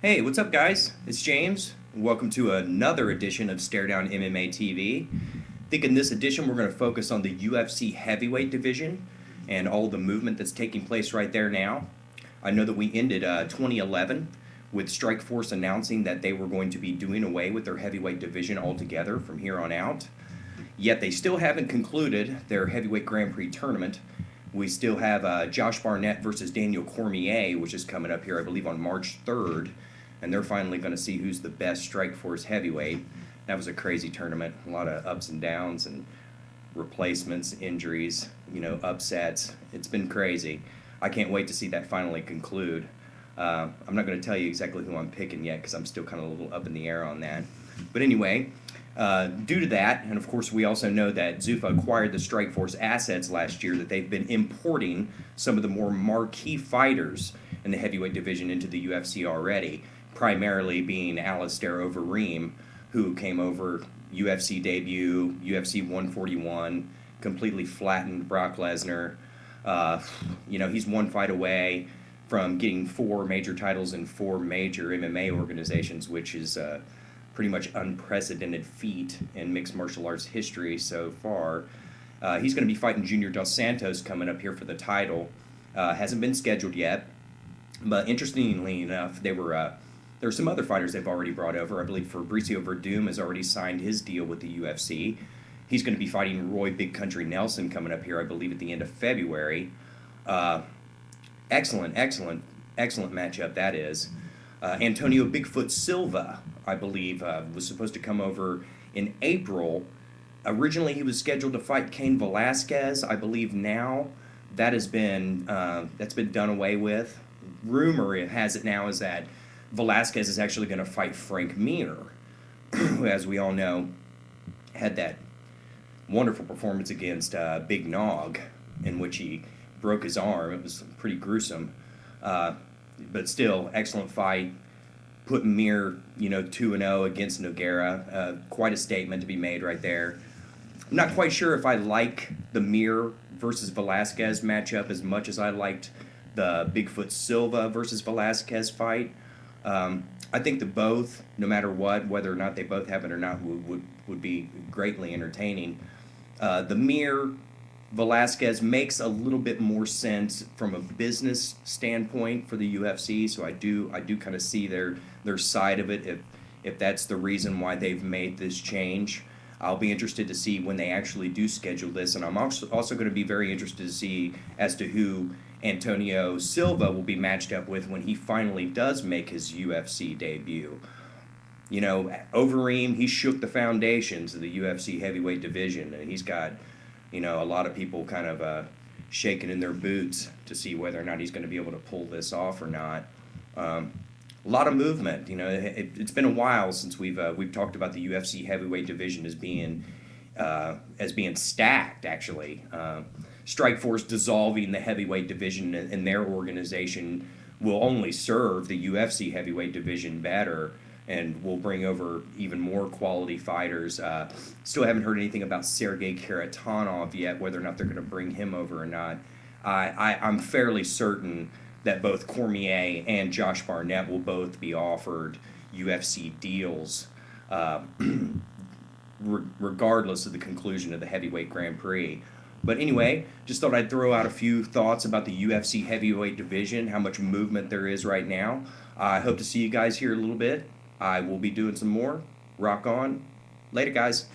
Hey, what's up, guys? It's James. Welcome to another edition of Stare Down MMA TV. I think in this edition we're going to focus on the UFC heavyweight division and all the movement that's taking place right there now. I know that we ended 2011 with Strikeforce announcing that they were going to be doing away with their heavyweight division altogether from here on out. Yet they still haven't concluded their heavyweight Grand Prix tournament. We still have Josh Barnett versus Daniel Cormier, which is coming up here, I believe, on March 3rd. And they're finally going to see who's the best Strikeforce heavyweight. That was a crazy tournament. A lot of ups and downs and replacements, injuries, upsets. It's been crazy. I can't wait to see that finally conclude. I'm not going to tell you exactly who I'm picking yet because I'm still kind of a little up in the air on that. But anyway, due to that, and of course we also know that Zuffa acquired the Strikeforce assets last year, that they've been importing some of the more marquee fighters in the heavyweight division into the UFC already, primarily being Alistair Overeem, who came over UFC debut, UFC 141, completely flattened Brock Lesnar. He's one fight away from getting 4 major titles in 4 major MMA organizations, which is pretty much unprecedented feat in mixed martial arts history so far. He's going to be fighting Junior Dos Santos coming up here for the title. Hasn't been scheduled yet, but interestingly enough, there were some other fighters they've already brought over. I believe Fabricio Verdum has already signed his deal with the UFC. He's going to be fighting Roy Big Country Nelson coming up here, I believe, at the end of February. Excellent matchup that is. Antonio Bigfoot Silva, I believe, was supposed to come over in April. Originally, he was scheduled to fight Cain Velasquez. I believe now that's been done away with. Rumor has it now is that Velasquez is actually going to fight Frank Mir, who, as we all know, had that wonderful performance against Big Nog, in which he broke his arm. It was pretty gruesome, but still, excellent fight. Put Mir, 2-0 against Nogueira. Quite a statement to be made right there. I'm not quite sure if I like the Mir versus Velasquez matchup as much as I liked the Bigfoot Silva versus Velasquez fight. I think that both, no matter what, whether or not they both have it or not, would be greatly entertaining. The Mir Velasquez makes a little bit more sense from a business standpoint for the UFC, so I do kind of see their side of it if that's the reason why they've made this change. I'll be interested to see when they actually do schedule this, and I'm also going to be very interested to see as to who Antonio Silva will be matched up with when he finally does make his UFC debut. Overeem, he shook the foundations of the UFC heavyweight division, and he's got, a lot of people kind of shaking in their boots to see whether or not he's going to be able to pull this off or not. A lot of movement. It's been a while since we've talked about the UFC heavyweight division as being stacked. Actually, Strikeforce dissolving the heavyweight division in their organization will only serve the UFC heavyweight division better, and will bring over even more quality fighters. Still haven't heard anything about Sergey Karatanov yet, whether or not they're going to bring him over or not. I'm fairly certain that both Cormier and Josh Barnett will both be offered UFC deals, regardless of the conclusion of the heavyweight Grand Prix. But anyway, just thought I'd throw out a few thoughts about the UFC heavyweight division, how much movement there is right now. I hope to see you guys here a little bit. I will be doing some more. Rock on. Later, guys.